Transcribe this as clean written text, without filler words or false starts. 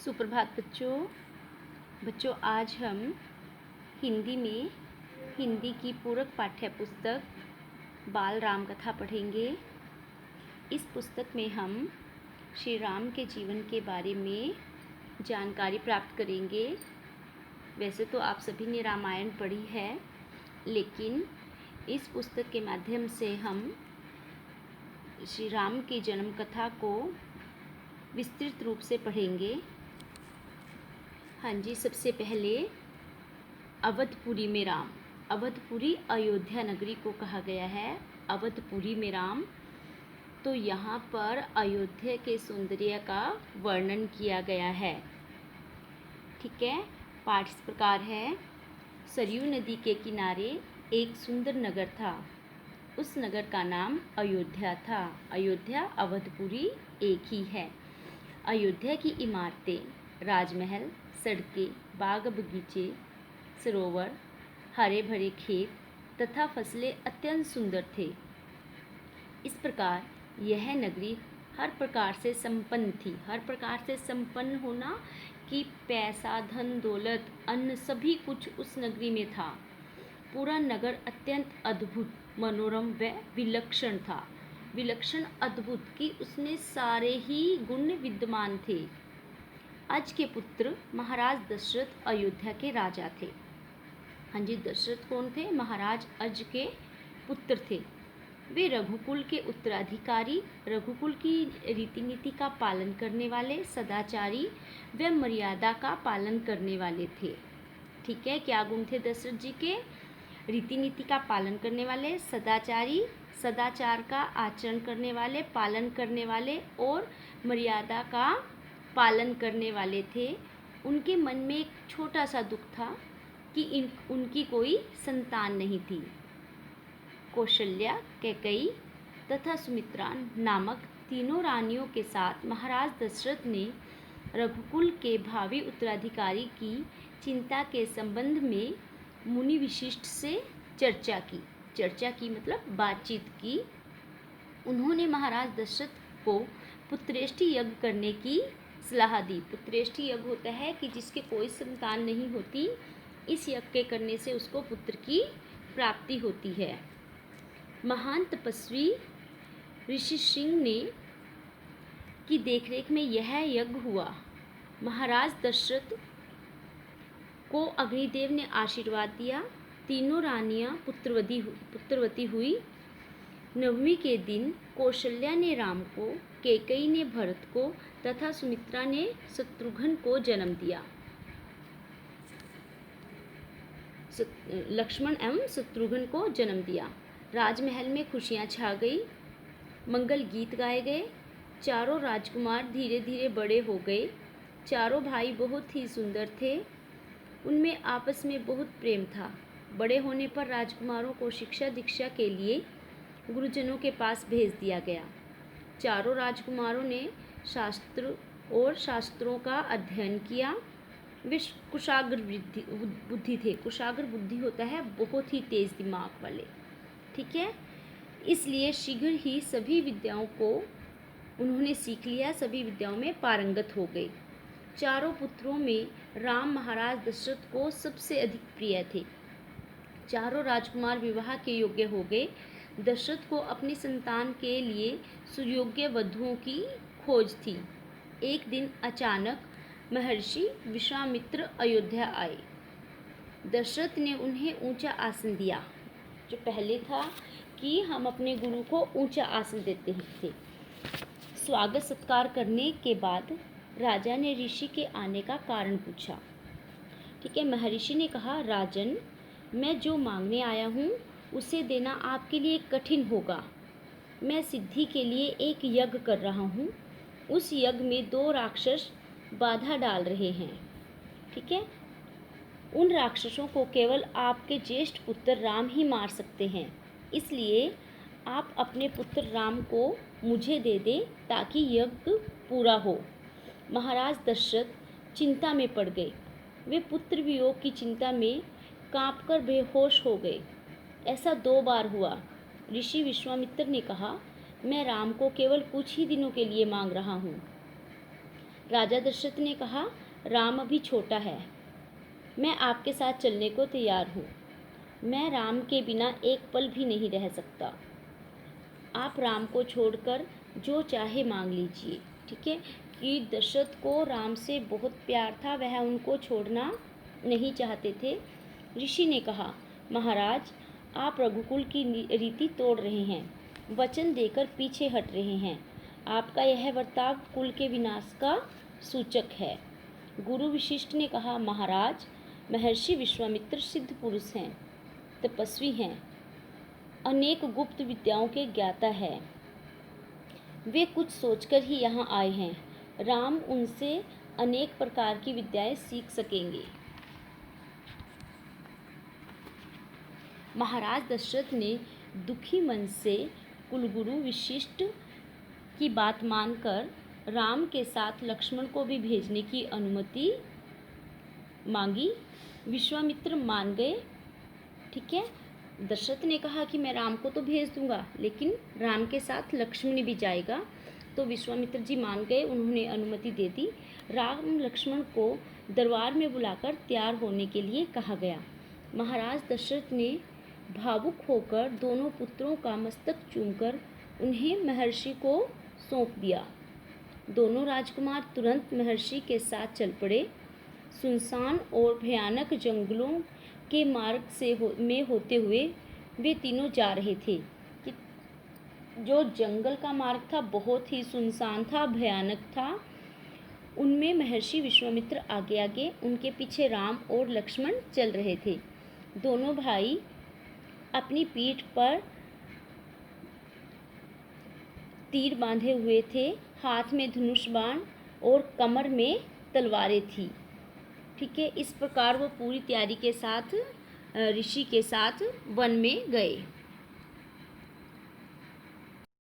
सुप्रभात बच्चों। आज हम हिंदी की पूरक पाठ्य पुस्तक बाल राम कथा पढ़ेंगे। इस पुस्तक में हम श्री राम के जीवन के बारे में जानकारी प्राप्त करेंगे। वैसे तो आप सभी ने रामायण पढ़ी है, लेकिन इस पुस्तक के माध्यम से हम श्री राम की जन्म कथा को विस्तृत रूप से पढ़ेंगे। हाँ जी, सबसे पहले अवधपुरी में राम। अवधपुरी अयोध्या नगरी को कहा गया है, अवधपुरी में राम। तो यहाँ पर अयोध्या के सौंदर्य का वर्णन किया गया है। ठीक है, पाठ इस प्रकार है। सरयू नदी के किनारे एक सुंदर नगर था। उस नगर का नाम अयोध्या था। अयोध्या अवधपुरी एक ही है। अयोध्या की इमारतें, राजमहल, सड़कें, बाग बगीचे, सरोवर, हरे भरे खेत तथा फसलें अत्यंत सुंदर थे। इस प्रकार यह नगरी हर प्रकार से संपन्न थी। हर प्रकार से संपन्न होना कि पैसा, धन, दौलत, अन्न सभी कुछ उस नगरी में था। पूरा नगर अत्यंत अद्भुत, मनोरम व विलक्षण था। विलक्षण, अद्भुत कि उसमें सारे ही गुण विद्यमान थे। अज के पुत्र महाराज दशरथ अयोध्या के राजा थे। हाँ जी, दशरथ कौन थे? महाराज अज के पुत्र थे। वे रघुकुल के उत्तराधिकारी, रघुकुल की रीति नीति का पालन करने वाले, सदाचारी व मर्यादा का पालन करने वाले थे। ठीक है, क्या गुण थे दशरथ जी के? रीति नीति का पालन करने वाले, सदाचारी, सदाचार का आचरण करने वाले, पालन करने वाले और मर्यादा का पालन करने वाले थे। उनके मन में एक छोटा सा दुख था कि उनकी कोई संतान नहीं थी। कौशल्या, कैकेयी तथा सुमित्रा नामक तीनों रानियों के साथ महाराज दशरथ ने रघुकुल के भावी उत्तराधिकारी की चिंता के संबंध में मुनि विशिष्ट से चर्चा की मतलब बातचीत की। उन्होंने महाराज दशरथ को पुत्रेष्टि यज्ञ करने की सलाह दी। पुत्रेष्टि यज्ञ होता है कि जिसके कोई संतान नहीं होती, इस यज्ञ के करने से उसको पुत्र की प्राप्ति होती है। महान तपस्वी ऋषि सिंह ने की देखरेख में यह यज्ञ हुआ। महाराज दशरथ को अग्निदेव ने आशीर्वाद दिया। तीनों रानियां पुत्रवती हुई। नवमी के दिन कौशल्या ने राम को, कैकेयी ने भरत को तथा सुमित्रा ने शत्रुघ्न को जन्म दिया। लक्ष्मण एवं शत्रुघ्न को जन्म दिया। राजमहल में खुशियां छा गई। मंगल गीत गाए गए। चारों राजकुमार धीरे धीरे बड़े हो गए। चारों भाई बहुत ही सुंदर थे। उनमें आपस में बहुत प्रेम था। बड़े होने पर राजकुमारों को शिक्षा दीक्षा के लिए गुरुजनों के पास भेज दिया गया। चारों राजकुमारों ने शास्त्र और शास्त्रों का अध्ययन किया। वे कुशाग्र बुद्धि थे। कुशाग्र बुद्धि होता है बहुत ही तेज दिमाग वाले। ठीक है, इसलिए शीघ्र ही सभी विद्याओं को उन्होंने सीख लिया। सभी विद्याओं में पारंगत हो गए। चारों पुत्रों में राम महाराज दशरथ को सबसे अधिक प्रिय थे। चारों राजकुमार विवाह के योग्य हो गए। दशरथ को अपनी संतान के लिए सुयोग्य वधुओं की खोज थी। एक दिन अचानक महर्षि विश्वामित्र अयोध्या आए। दशरथ ने उन्हें ऊंचा आसन दिया। जो पहले था कि हम अपने गुरु को ऊंचा आसन देते थे। स्वागत सत्कार करने के बाद राजा ने ऋषि के आने का कारण पूछा। ठीक है, महर्षि ने कहा, राजन, मैं जो मांगने आया हूँ उसे देना आपके लिए कठिन होगा। मैं सिद्धि के लिए एक यज्ञ कर रहा हूँ। उस यज्ञ में 2 राक्षस बाधा डाल रहे हैं। ठीक है, उन राक्षसों को केवल आपके ज्येष्ठ पुत्र राम ही मार सकते हैं। इसलिए आप अपने पुत्र राम को मुझे दे दें ताकि यज्ञ पूरा हो। महाराज दशरथ चिंता में पड़ गए। वे पुत्र वियोग की चिंता में कांपकर बेहोश हो गए। ऐसा 2 बार हुआ। ऋषि विश्वामित्र ने कहा, मैं राम को केवल कुछ ही दिनों के लिए मांग रहा हूँ। राजा दशरथ ने कहा, राम अभी छोटा है, मैं आपके साथ चलने को तैयार हूँ। मैं राम के बिना एक पल भी नहीं रह सकता। आप राम को छोड़कर जो चाहे मांग लीजिए। ठीक है, कि दशरथ को राम से बहुत प्यार था, वह उनको छोड़ना नहीं चाहते थे। ऋषि ने कहा, महाराज, आप रघुकुल की रीति तोड़ रहे हैं, वचन देकर पीछे हट रहे हैं। आपका यह बर्ताव कुल के विनाश का सूचक है। गुरु वशिष्ठ ने कहा, महाराज, महर्षि विश्वामित्र सिद्ध पुरुष हैं, तपस्वी हैं, अनेक गुप्त विद्याओं के ज्ञाता है। वे कुछ सोचकर ही यहाँ आए हैं। राम उनसे अनेक प्रकार की विद्याएं सीख सकेंगे। महाराज दशरथ ने दुखी मन से कुलगुरु वशिष्ठ की बात मानकर राम के साथ लक्ष्मण को भी भेजने की अनुमति मांगी। विश्वामित्र मान गए। ठीक है, दशरथ ने कहा कि मैं राम को तो भेज दूंगा, लेकिन राम के साथ लक्ष्मण भी जाएगा। तो विश्वामित्र जी मान गए, उन्होंने अनुमति दे दी। राम लक्ष्मण को दरबार में बुलाकर तैयार होने के लिए कहा गया। महाराज दशरथ ने भावुक होकर दोनों पुत्रों का मस्तक चूमकर उन्हें महर्षि को सौंप दिया। दोनों राजकुमार तुरंत महर्षि के साथ चल पड़े। सुनसान और भयानक जंगलों के मार्ग में होते हुए वे तीनों जा रहे थे। कि जो जंगल का मार्ग था बहुत ही सुनसान था, भयानक था। उनमें महर्षि विश्वामित्र आगे आगे, उनके पीछे राम और लक्ष्मण चल रहे थे। दोनों भाई अपनी पीठ पर तीर बांधे हुए थे, हाथ में धनुष बाण और कमर में तलवारें थी। ठीक है, इस प्रकार वो पूरी तैयारी के साथ ऋषि के साथ वन में गए।